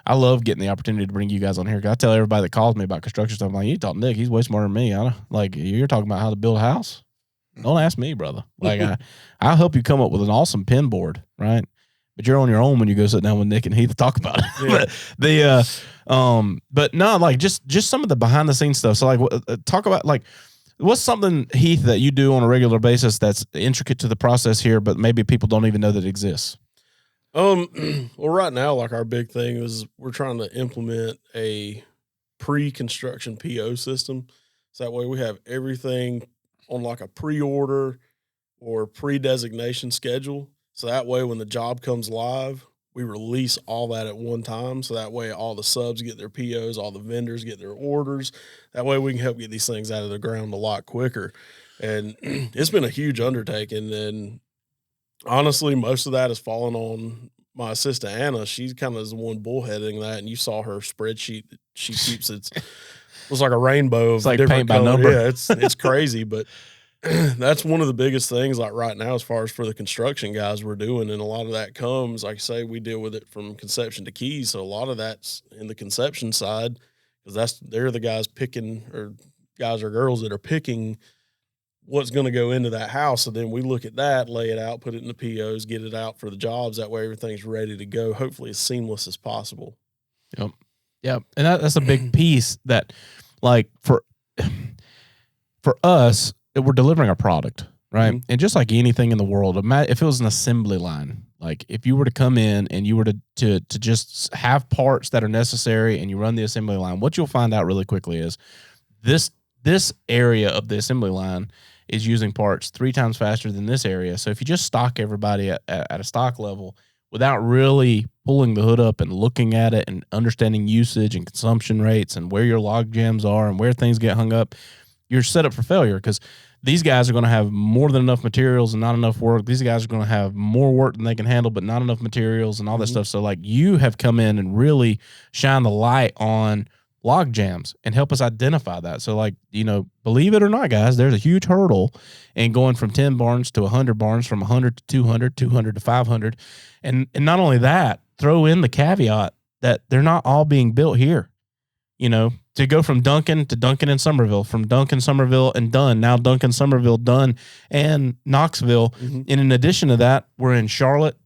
I love getting the opportunity to bring you guys on here. 'Cause I tell everybody that calls me about construction stuff, I'm like, you talk Nick, he's way smarter than me. Like, you're talking about how to build a house. Don't ask me, brother. Like, I'll help you come up with an awesome pin board, right? But you're on your own when you go sit down with Nick and Heath to talk about it. Yeah. But no, like just some of the behind the scenes stuff. So like, talk about like, what's something, Heath, that you do on a regular basis that's intricate to the process here, but maybe people don't even know that exists? Well, right now, like our big thing is we're trying to implement a pre-construction PO system. So that way we have everything on like a pre-order or pre-designation schedule. So that way when the job comes live, we release all that at one time. So that way all the subs get their POs, all the vendors get their orders. That way we can help get these things out of the ground a lot quicker. And it's been a huge undertaking. And honestly, most of that has fallen on my assistant, Anna. She's kind of the one bullheading that. And you saw her spreadsheet that she keeps. It was like a rainbow of like different paint by number. Yeah, it's crazy. But that's one of the biggest things, like right now, as far as for the construction guys we're doing. And a lot of that comes, like I say, we deal with it from conception to keys. So a lot of that's in the conception side, because they're the guys picking, or guys or girls that are picking what's going to go into that house. So then we look at that, lay it out, put it in the POs, get it out for the jobs. That way everything's ready to go, hopefully as seamless as possible. Yep. Yep. And that's a big piece that, like, for us, we're delivering a product, right? Mm-hmm. And just like anything in the world, if it was an assembly line, like if you were to come in and you were to just have parts that are necessary and you run the assembly line, what you'll find out really quickly is this area of the assembly line is using parts 3 times faster than this area. So if you just stock everybody at a stock level without really pulling the hood up and looking at it and understanding usage and consumption rates and where your log jams are and where things get hung up, you're set up for failure, because these guys are going to have more than enough materials and not enough work. These guys are going to have more work than they can handle, but not enough materials and all that stuff. So like, you have come in and really shine the light on log jams and help us identify that. So like, believe it or not, guys, there's a huge hurdle in going from 10 barns to 100 barns, from 100 to 200, 200 to 500. And not only that, throw in the caveat that they're not all being built here. To go from Duncan to Duncan and Somerville, from Duncan, Somerville, and Dunn, now Duncan, Somerville, Dunn, and Knoxville. Mm-hmm. And in addition to that, we're in Charlotte,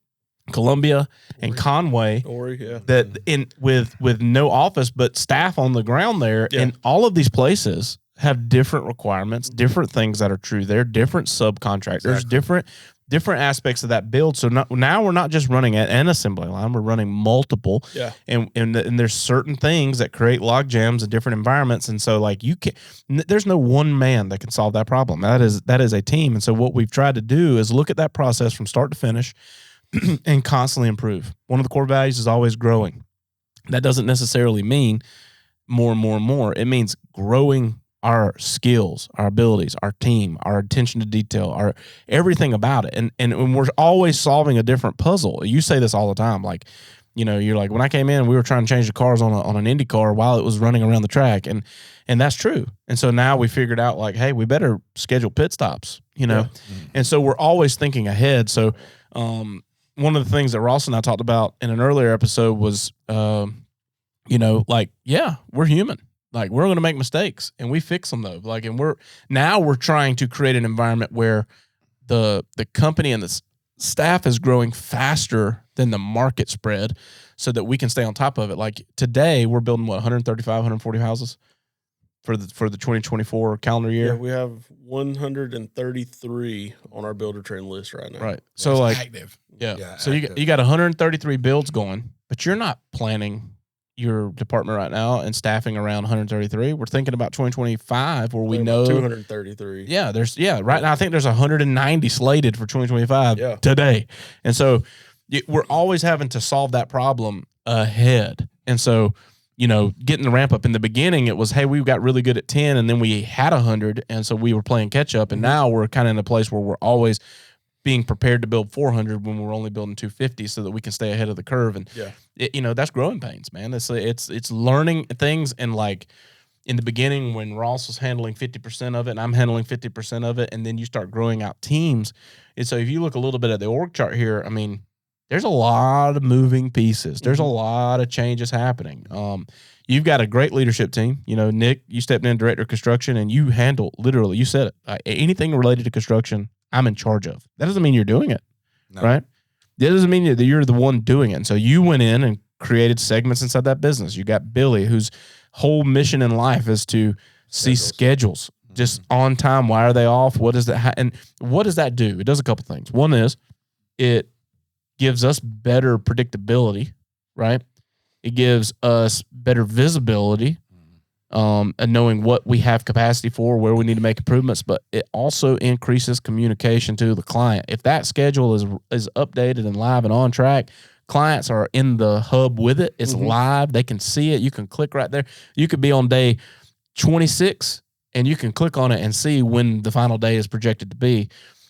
Columbia, and Conway. With no office but staff on the ground there. Yeah. And all of these places have different requirements, different things that are true there, different subcontractors, different aspects of that build. So now we're not just running an assembly line, we're running multiple. Yeah. And there's certain things that create log jams in different environments. And so like there's no one man that can solve that problem. That is a team. And so what we've tried to do is look at that process from start to finish and constantly improve. One of the core values is always growing. That doesn't necessarily mean more and more and more. It means growing our skills, our abilities, our team, our attention to detail, our everything about it. And we're always solving a different puzzle. You say this all the time. Like, you're like, when I came in, we were trying to change the cars on an Indy car while it was running around the track. And that's true. And so now we figured out, like, hey, we better schedule pit stops, Yeah. Mm-hmm. And so we're always thinking ahead. So one of the things that Ross and I talked about in an earlier episode was, we're human. Like, we're going to make mistakes and we fix them though. Like, and we're trying to create an environment where the company and the staff is growing faster than the market spread so that we can stay on top of it. Like today we're building 135, 140 houses for the 2024 calendar year. Yeah, we have 133 on our builder trend list right now. Right. So like active. Yeah. So you got 133 builds going, but you're not planning your department right now and staffing around 133. We're thinking about 2025 where we know 233. Yeah, right now I think there's 190 slated for 2025 today. And so we're always having to solve that problem ahead. And so, getting the ramp up in the beginning, it was, hey, we got really good at 10 and then we had 100. And so we were playing catch up. And now we're kind of in a place where we're always being prepared to build 400 when we're only building 250 so that we can stay ahead of the curve. And, that's growing pains, man. It's learning things. And like in the beginning when Ross was handling 50% of it and I'm handling 50% of it, and then you start growing out teams. And so if you look a little bit at the org chart here, I mean, there's a lot of moving pieces. There's a lot of changes happening. You've got a great leadership team. You know, Nick, you stepped in director of construction and you handle, literally, you said it, anything related to construction, I'm in charge of. That doesn't mean you're doing it, right? That doesn't mean that you're the one doing it. And so you went in and created segments inside that business. You got Billy, whose whole mission in life is to see schedules just on time. Why are they off? What does that and what does that do? It does a couple things. One is it gives us better predictability, right? It gives us better visibility, and knowing what we have capacity for, where we need to make improvements. But it also increases communication to the client. If that schedule is updated and live and on track, clients are in the hub with it. It's live. They can see it. You can click right there. You could be on day 26 and you can click on it and see when the final day is projected to be.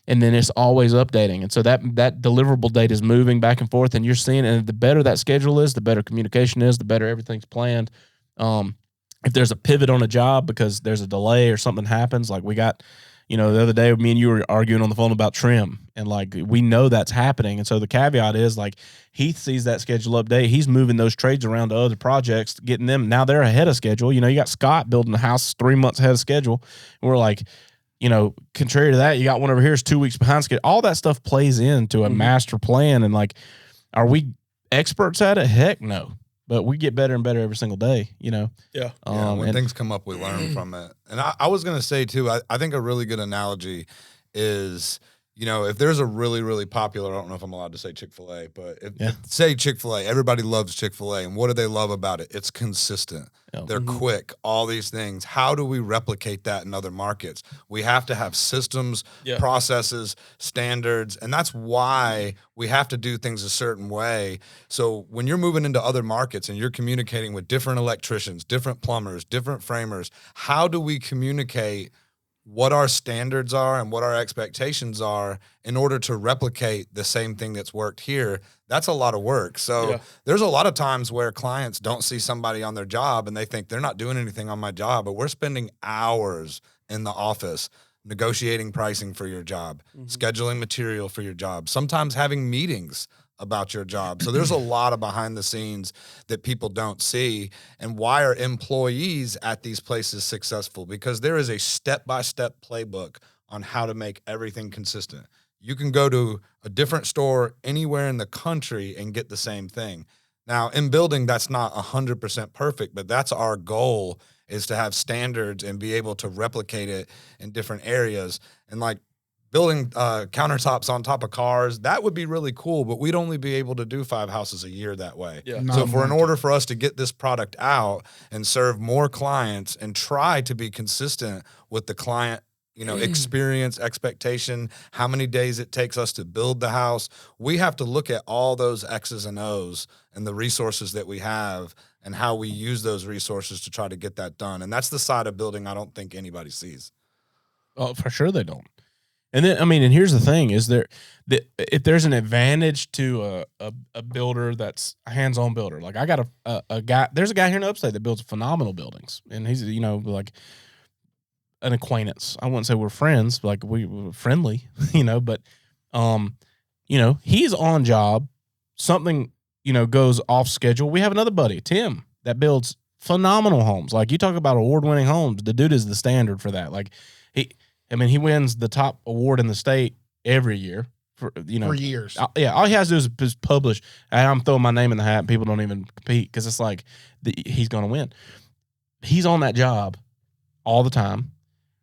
And then it's always updating. And so that deliverable date is moving back and forth, and you're seeing, and the better that schedule is, the better communication is, the better everything's planned. If there's a pivot on a job because there's a delay or something happens, like we got, you know, the other day, me and you were arguing on the phone about trim, and like we know that's happening. And so the caveat is like Heath sees that schedule update. He's moving those trades around to other projects, getting them. Now they're ahead of schedule. You know, you got Scott building a house 3 months ahead of schedule. And we're like, you know, contrary to that, you got one over here is 2 weeks behind schedule. All that stuff plays into a master plan. And like, are we experts at it? Heck no. But we get better and better every single day, you know? Yeah. When things come up, we learn from it. And I was going to say, too, I think a really good analogy is, you know, if there's a really, really popular, I don't know if I'm allowed to say Chick-fil-A, but say Chick-fil-A, everybody loves Chick-fil-A. And what do they love about it? It's consistent. They're quick, all these things. How do we replicate that in other markets? We have to have systems, processes, standards, and that's why we have to do things a certain way. So when you're moving into other markets and you're communicating with different electricians, different plumbers, different framers, how do we communicate what our standards are and what our expectations are in order to replicate the same thing that's worked here? That's a lot of work. So there's a lot of times where clients don't see somebody on their job and they think they're not doing anything on my job, but we're spending hours in the office negotiating pricing for your job, scheduling material for your job, sometimes having meetings about your job. So there's a lot of behind the scenes that people don't see. And why are employees at these places successful? Because there is a step-by-step playbook on how to make everything consistent. You can go to a different store anywhere in the country and get the same thing. Now, in building, that's not 100% perfect, but that's our goal, is to have standards and be able to replicate it in different areas. And like building countertops on top of cars, that would be really cool, but we'd only be able to do 5 houses a year that way. So in order for us to get this product out and serve more clients and try to be consistent with the client, you know, experience, expectation, how many days it takes us to build the house, we have to look at all those X's and O's and the resources that we have and how we use those resources to try to get that done. And that's the side of building I don't think anybody sees. Oh, for sure they don't. And then, I mean, and here's the thing: is if there's an advantage to a builder that's a hands-on builder, like I got a guy. There's a guy here in Upstate that builds phenomenal buildings, and he's, you know, like an acquaintance. I wouldn't say we're friends, like we were friendly, you know, but you know, he's on job. Something, you know, goes off schedule. We have another buddy, Tim, that builds phenomenal homes. Like you talk about award-winning homes, the dude is the standard for that. Like he wins the top award in the state every year for, you know, for years. All he has to do is publish. And I'm throwing my name in the hat and people don't even compete because it's like he's going to win. He's on that job all the time.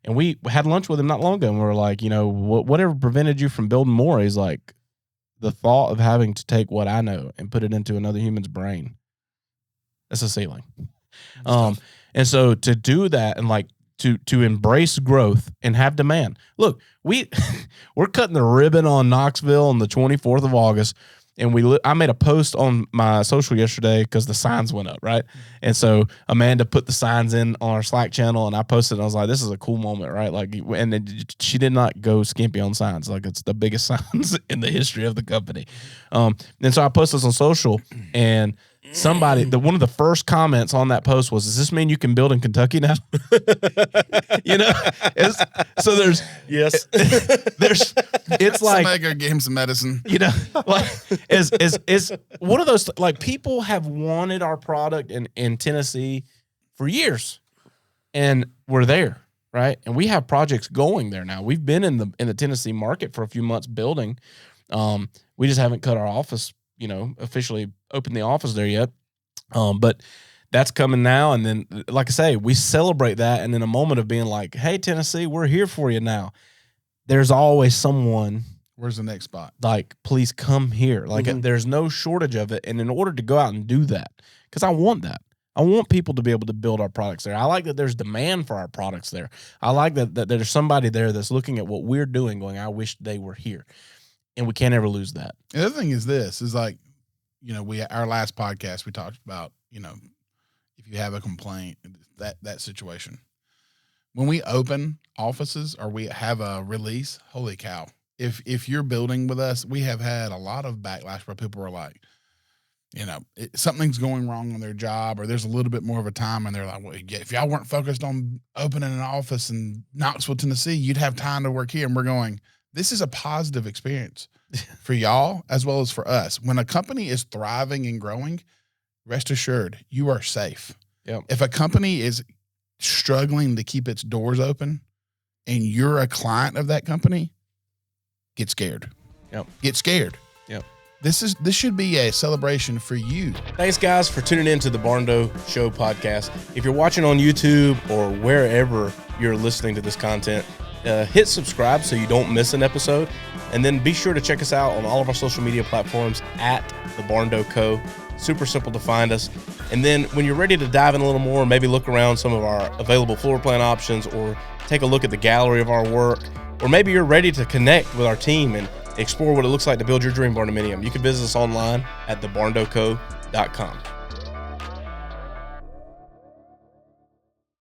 And we had lunch with him not long ago and we were like, you know, whatever prevented you from building more? He's like, the thought of having to take what I know and put it into another human's brain. That's a ceiling. And so to do that and like, to embrace growth and have demand. Look, we're cutting the ribbon on Knoxville on the 24th of August, and I made a post on my social yesterday because the signs went up, right? And so Amanda put the signs in on our Slack channel, and I posted, and I was like, this is a cool moment, right? Like, and she did not go skimpy on signs. Like, it's the biggest signs in the history of the company. And so I posted this on social, and somebody, one of the first comments on that post was, "Does this mean you can build in Kentucky now?" So there's it's like somebody go get him some medicine. Like is one of those, like, people have wanted our product in Tennessee for years, and we're there, right? And we have projects going there now. We've been in the Tennessee market for a few months building. We just haven't cut our office, officially opened the office there yet. But that's coming now. And then, like I say, we celebrate that. And in a moment of being like, "Hey, Tennessee, we're here for you now," there's always someone. Where's the next spot? Like, please come here. Like, there's no shortage of it. And in order to go out and do that, because I want that. I want people to be able to build our products there. I like that there's demand for our products there. I like that there's somebody there that's looking at what we're doing going, "I wish they were here." And we can't ever lose that. The other thing is this, is like, our last podcast, we talked about, if you have a complaint, that situation. When we open offices or we have a release, holy cow. If you're building with us, we have had a lot of backlash where people are like, something's going wrong on their job, or there's a little bit more of a time, and they're like, "Well, if y'all weren't focused on opening an office in Knoxville, Tennessee, you'd have time to work here." And we're going, this is a positive experience for y'all as well as for us. When a company is thriving and growing, rest assured, you are safe. Yep. If a company is struggling to keep its doors open and you're a client of that company, get scared. Yep. Get scared. Yep. This should be a celebration for you. Thanks, guys, for tuning in to the Barndo Show podcast. If you're watching on YouTube or wherever you're listening to this content, hit subscribe so you don't miss an episode. And then be sure to check us out on all of our social media platforms at the Barndo Co. Super simple to find us. And then when you're ready to dive in a little more, maybe look around some of our available floor plan options, or take a look at the gallery of our work, or maybe you're ready to connect with our team and explore what it looks like to build your dream barndominium, you can visit us online at thebarndoco.com.